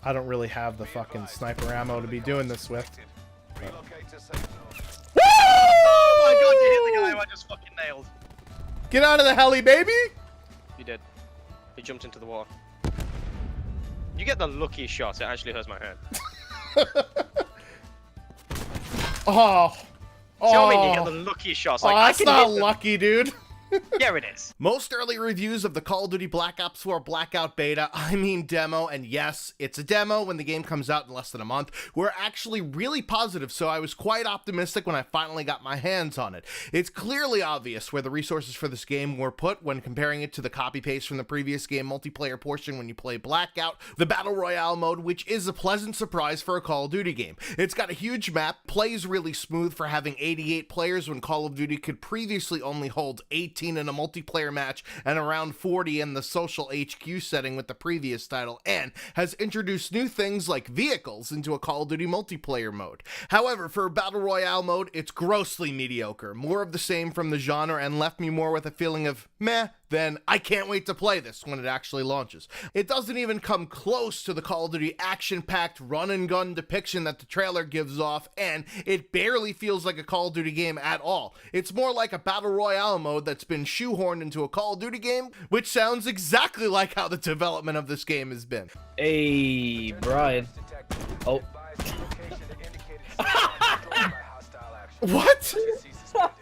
I don't really have the fucking sniper ammo to be doing this with. Oh my god, you hit the guy who I just fucking nailed. Get out of the heli, baby! You did. He jumped into the water. You get the luckiest shot, it actually hurts my hand. Oh. See what I mean? You get the luckiest shots. Like, That's not lucky, dude. Yeah, it is. Most early reviews of the Call of Duty Black Ops 4 Blackout beta, I mean demo, and yes, it's a demo when the game comes out in less than a month, were actually really positive, so I was quite optimistic when I finally got my hands on it. It's clearly obvious where the resources for this game were put when comparing it to the copy-paste from the previous game multiplayer portion when you play Blackout, the Battle Royale mode, which is a pleasant surprise for a Call of Duty game. It's got a huge map, plays really smooth for having 88 players when Call of Duty could previously only hold 18 in a multiplayer match and around 40 in the social HQ setting with the previous title, and has introduced new things like vehicles into a Call of Duty multiplayer mode. However, for a Battle Royale mode, it's grossly mediocre, more of the same from the genre, and left me more with a feeling of meh than I can't wait to play this when it actually launches. It doesn't even come close to the Call of Duty action-packed run-and-gun depiction that the trailer gives off, and it barely feels like a Call of Duty game at all. It's more like a Battle Royale mode that's been shoehorned into a Call of Duty game, which sounds exactly like how the development of this game has been. Hey, Brian. Oh. What?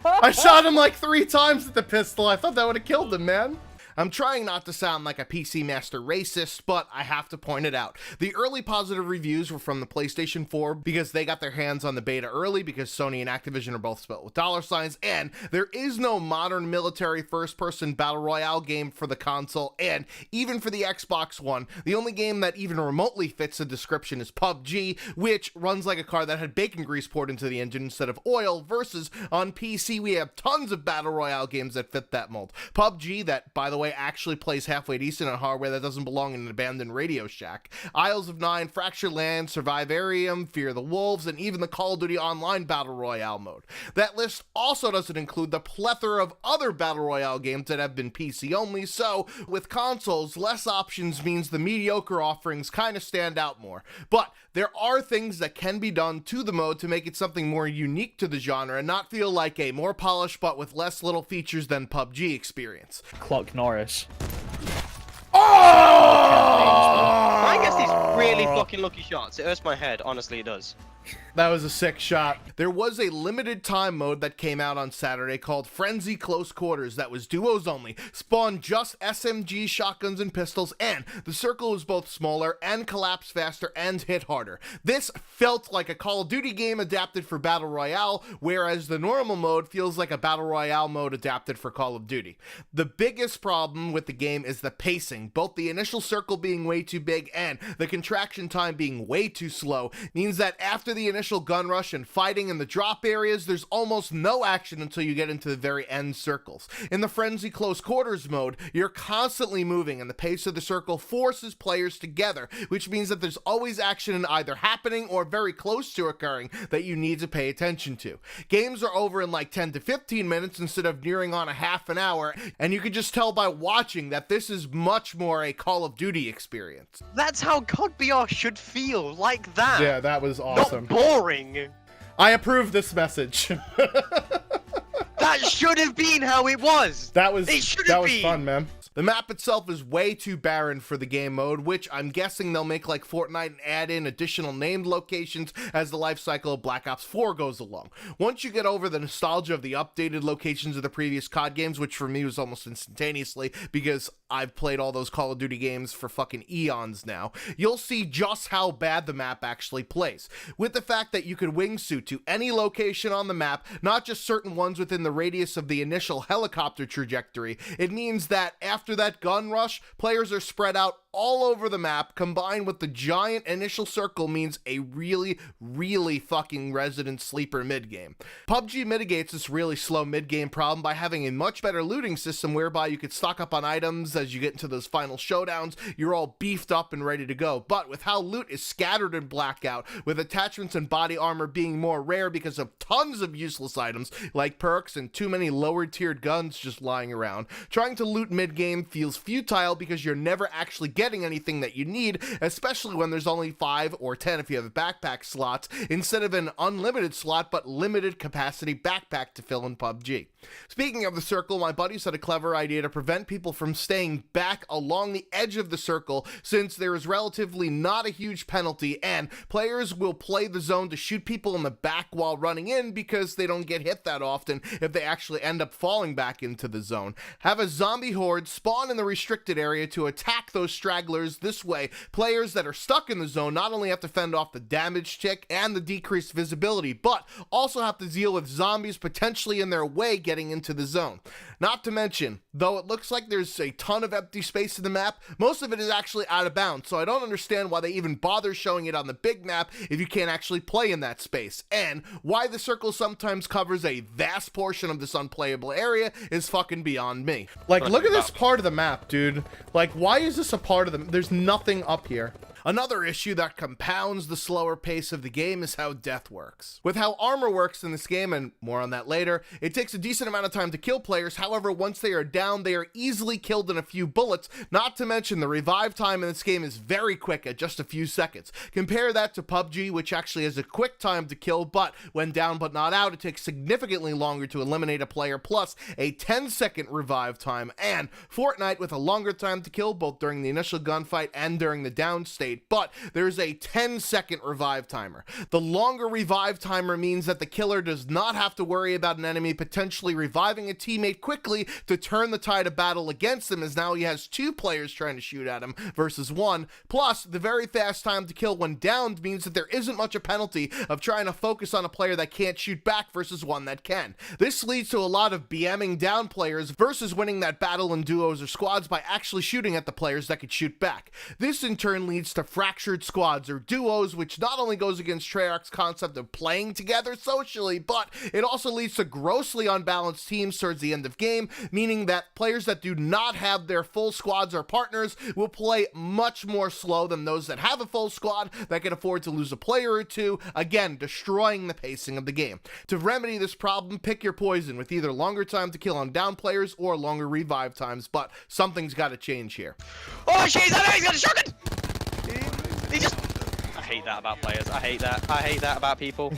I shot him like 3 times with the pistol. I thought that would have killed him, man. I'm trying not to sound like a PC Master racist, but I have to point it out. The early positive reviews were from the PlayStation 4 because they got their hands on the beta early because Sony and Activision are both spelled with $signs, and there is no modern military first-person battle royale game for the console, and even for the Xbox One, the only game that even remotely fits the description is PUBG, which runs like a car that had bacon grease poured into the engine instead of oil, versus on PC we have tons of battle royale games that fit that mold. PUBG, that, by the way, actually plays halfway decent on hardware that doesn't belong in an abandoned Radio Shack. Isles of Nine, Fractured Land, Survivarium, Fear the Wolves, and even the Call of Duty Online Battle Royale mode. That list also doesn't include the plethora of other Battle Royale games that have been PC only, so with consoles, less options means the mediocre offerings kind of stand out more. But there are things that can be done to the mode to make it something more unique to the genre and not feel like a more polished but with less little features than PUBG experience. Clock Norris. Oh! I guess these really fucking lucky shots. It hurts my head. Honestly, it does. That was a sick shot. There was a limited time mode that came out on Saturday called Frenzy Close Quarters that was duos only, spawned just SMG, shotguns, and pistols, and the circle was both smaller and collapsed faster and hit harder. This felt like a Call of Duty game adapted for Battle Royale, whereas the normal mode feels like a Battle Royale mode adapted for Call of Duty. The biggest problem with the game is the pacing. Both the initial circle being way too big and the contraction time being way too slow means that after the initial gun rush and fighting in the drop areas, there's almost no action until you get into the very end circles. In the Frenzy Close Quarters mode, you're constantly moving and the pace of the circle forces players together, which means that there's always action either happening or very close to occurring that you need to pay attention to. Games are over in like 10 to 15 minutes instead of nearing on a half an hour, and you can just tell by watching that this is much more a Call of Duty experience. That's how COD BR should feel, like that. Yeah, that was awesome. Not boring. I approve this message. That should have been how it was. That was been fun, man. The map itself is way too barren for the game mode, which I'm guessing they'll make like Fortnite and add in additional named locations as the life cycle of Black Ops 4 goes along. Once you get over the nostalgia of the updated locations of the previous COD games, which for me was almost instantaneously because I've played all those Call of Duty games for fucking eons now, you'll see just how bad the map actually plays. With the fact that you could wingsuit to any location on the map, not just certain ones within the radius of the initial helicopter trajectory, it means that after that gun rush, players are spread out all over the map, combined with the giant initial circle means a really, really fucking resident sleeper mid-game. PUBG mitigates this really slow mid-game problem by having a much better looting system whereby you could stock up on items as you get into those final showdowns, you're all beefed up and ready to go. But with how loot is scattered in Blackout, with attachments and body armor being more rare because of tons of useless items like perks and too many lower tiered guns just lying around, trying to loot mid-game feels futile because you're never actually getting getting anything that you need, especially when there's only 5 or 10 if you have backpack slots, instead of an unlimited slot but limited capacity backpack to fill in PUBG. Speaking of the circle, my buddies had a clever idea to prevent people from staying back along the edge of the circle, since there is relatively not a huge penalty and players will play the zone to shoot people in the back while running in because they don't get hit that often if they actually end up falling back into the zone. Have a zombie horde spawn in the restricted area to attack those stragglers. This way, players that are stuck in the zone not only have to fend off the damage tick and the decreased visibility, but also have to deal with zombies potentially in their way getting into the zone. Not to mention, though it looks like there's a ton of empty space in the map, most of it is actually out of bounds, so I don't understand why they even bother showing it on the big map if you can't actually play in that space. And why the circle sometimes covers a vast portion of this unplayable area is fucking beyond me. Like, look at this part of the map, dude. Like, why is this a part of the... There's nothing up here. Another issue that compounds the slower pace of the game is how death works. With how armor works in this game, and more on that later, it takes a decent amount of time to kill players. However, once they are down, they are easily killed in a few bullets, not to mention the revive time in this game is very quick at just a few seconds. Compare that to PUBG, which actually has a quick time to kill, but when down but not out, it takes significantly longer to eliminate a player, plus a 10-second revive time, and Fortnite with a longer time to kill, both during the initial gunfight and during the down state, but there's a 10-second revive timer. The longer revive timer means that the killer does not have to worry about an enemy potentially reviving a teammate quickly to turn the tide of battle against him, as now he has 2 players trying to shoot at him versus 1. Plus, the very fast time to kill when downed means that there isn't much a penalty of trying to focus on a player that can't shoot back versus one that can. This leads to a lot of BMing down players versus winning that battle in duos or squads by actually shooting at the players that could shoot back. This in turn leads to fractured squads or duos, which not only goes against Treyarch's concept of playing together socially, but it also leads to grossly unbalanced teams towards the end of game, meaning that players that do not have their full squads or partners will play much more slow than those that have a full squad that can afford to lose a player or two, again destroying the pacing of the game. To remedy this problem, pick your poison with either longer time to kill on down players or longer revive times, but something's got to change here. Oh shit, he's got a shotgun! He just... I hate that about players. I hate that. I hate that about people.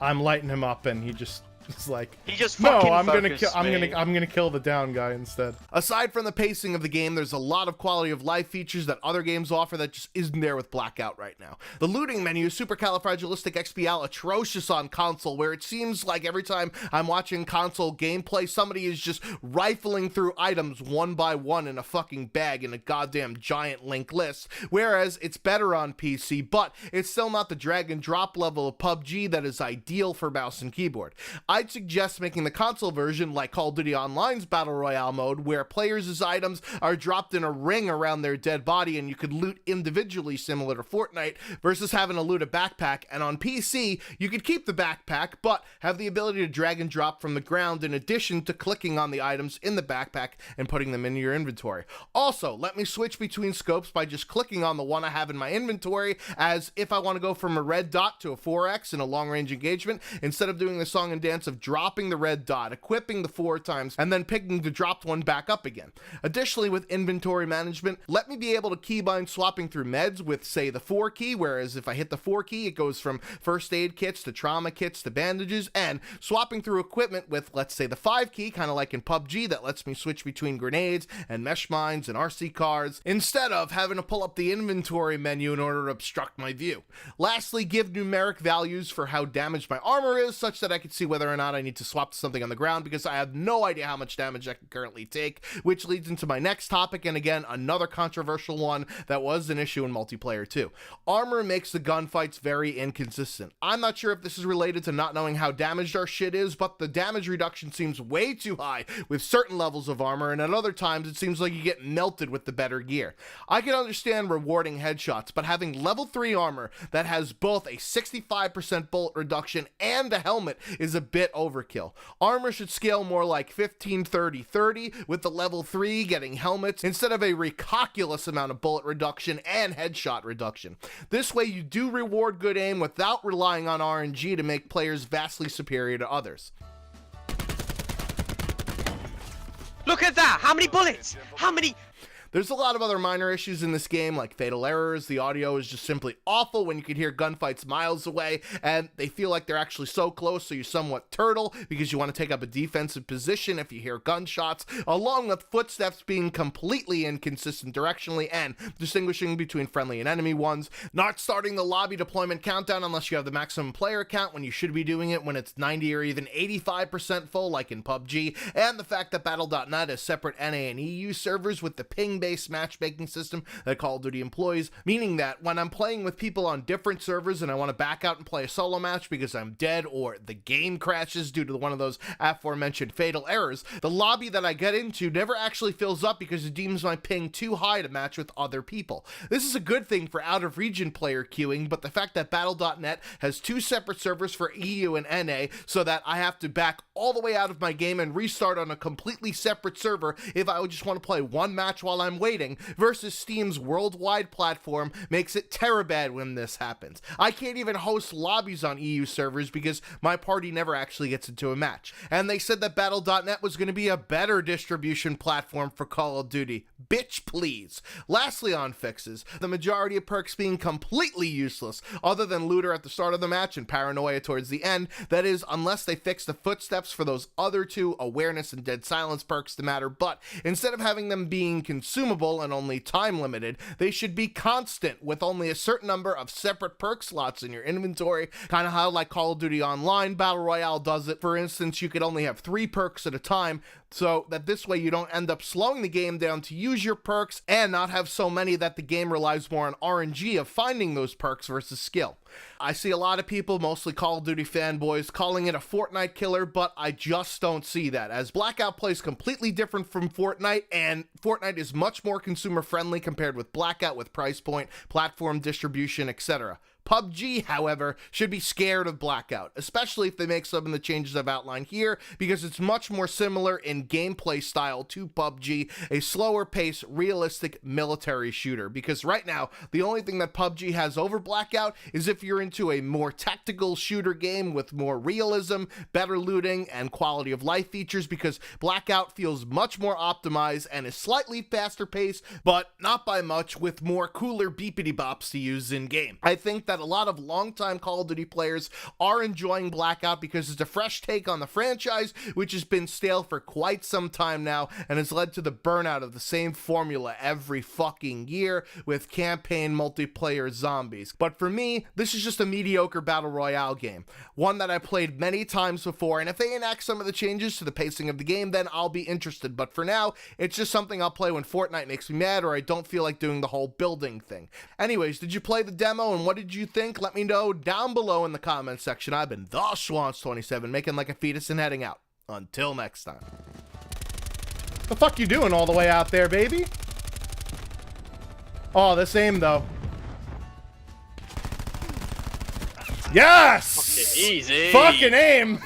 I'm lighting him up and he just... It's like, he just no, fucking I'm focused gonna kill the down guy instead. Aside from the pacing of the game, there's a lot of quality of life features that other games offer that just isn't there with Blackout right now. The looting menu is supercalifragilisticexpial atrocious on console, where it seems like every time I'm watching console gameplay, somebody is just rifling through items one by one in a fucking bag in a goddamn giant linked list, whereas it's better on PC, but it's still not the drag and drop level of PUBG that is ideal for mouse and keyboard. I'd suggest making the console version like Call of Duty Online's Battle Royale mode, where players' items are dropped in a ring around their dead body and you could loot individually, similar to Fortnite, versus having to loot a backpack. And on PC, you could keep the backpack, but have the ability to drag and drop from the ground in addition to clicking on the items in the backpack and putting them into your inventory. Also, let me switch between scopes by just clicking on the one I have in my inventory, as if I want to go from a red dot to a 4x in a long-range engagement, instead of doing the song and dance of dropping the red dot, equipping the 4 times, and then picking the dropped one back up again. Additionally, with inventory management, let me be able to keybind swapping through meds with, say, the 4 key, whereas if I hit the 4 key, it goes from first aid kits to trauma kits to bandages, and swapping through equipment with, let's say, the 5 key, kind of like in PUBG, that lets me switch between grenades and mesh mines and RC cars, instead of having to pull up the inventory menu in order to obstruct my view. Lastly, give numeric values for how damaged my armor is, such that I can see whether or not I need to swap to something on the ground, because I have no idea how much damage I can currently take, which leads into my next topic, and again, another controversial one that was an issue in multiplayer too. Armor makes the gunfights very inconsistent. I'm not sure if this is related to not knowing how damaged our shit is, but the damage reduction seems way too high with certain levels of armor, and at other times it seems like you get melted with the better gear. I can understand rewarding headshots, but having level 3 armor that has both a 65% bullet reduction and a helmet is a bit overkill. Armor should scale more like 15-30-30, with the level 3 getting helmets instead of a ridiculous amount of bullet reduction and headshot reduction. This way you do reward good aim without relying on RNG to make players vastly superior to others. Look at that! How many bullets? How many? There's a lot of other minor issues in this game, like fatal errors. The audio is just simply awful when you can hear gunfights miles away, and they feel like they're actually so close, so you somewhat turtle because you want to take up a defensive position if you hear gunshots, along with footsteps being completely inconsistent directionally and distinguishing between friendly and enemy ones, not starting the lobby deployment countdown unless you have the maximum player count when you should be doing it when it's 90 or even 85% full like in PUBG, and the fact that Battle.net has separate NA and EU servers with the ping-based matchmaking system that Call of Duty employs, meaning that when I'm playing with people on different servers and I want to back out and play a solo match because I'm dead or the game crashes due to one of those aforementioned fatal errors, the lobby that I get into never actually fills up because it deems my ping too high to match with other people. This is a good thing for out-of-region player queuing, but the fact that Battle.net has 2 separate servers for EU and NA so that I have to back all the way out of my game and restart on a completely separate server if I would just want to play one match while I'm waiting, versus Steam's worldwide platform makes it terribad when this happens. I can't even host lobbies on EU servers because my party never actually gets into a match. And they said that Battle.net was going to be a better distribution platform for Call of Duty. Bitch, please. Lastly, on fixes, the majority of perks being completely useless, other than looter at the start of the match and paranoia towards the end. That is, unless they fix the footsteps for those other 2 awareness and dead silence perks to matter, but instead of having them being consumable and only time limited, they should be constant with only a certain number of separate perk slots in your inventory, kind of how like Call of Duty Online Battle Royale does it. For instance, you could only have 3 perks at a time, so that this way you don't end up slowing the game down to use your perks and not have so many that the game relies more on RNG of finding those perks versus skill. I see a lot of people, mostly Call of Duty fanboys, calling it a Fortnite killer, but I just don't see that, as Blackout plays completely different from Fortnite, and Fortnite is much more consumer friendly compared with Blackout with price point, platform distribution, etc. PUBG, however, should be scared of Blackout, especially if they make some of the changes I've outlined here, because it's much more similar in gameplay style to PUBG, a slower pace, realistic military shooter, because right now, the only thing that PUBG has over Blackout is if you're into a more tactical shooter game with more realism, better looting, and quality of life features, because Blackout feels much more optimized and is slightly faster paced, but not by much, with more cooler beepity bops to use in game. I think that a lot of longtime Call of Duty players are enjoying Blackout because it's a fresh take on the franchise, which has been stale for quite some time now and has led to the burnout of the same formula every fucking year with campaign multiplayer zombies. But for me, this is just a mediocre battle royale game, one that I played many times before, and if they enact some of the changes to the pacing of the game, then I'll be interested. But for now, it's just something I'll play when Fortnite makes me mad or I don't feel like doing the whole building thing. Anyways, did you play the demo and what did you think? Let me know down below in the comments section. I've been the Schwantz27, making like a fetus and heading out. Until next time. The fuck you doing all the way out there, baby? Oh, this aim though. Yes! Fucking easy. Fucking aim.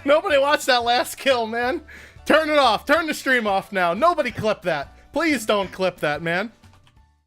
Nobody watched that last kill, man. Turn it off. Turn the stream off now. Nobody clip that. Please don't clip that, man.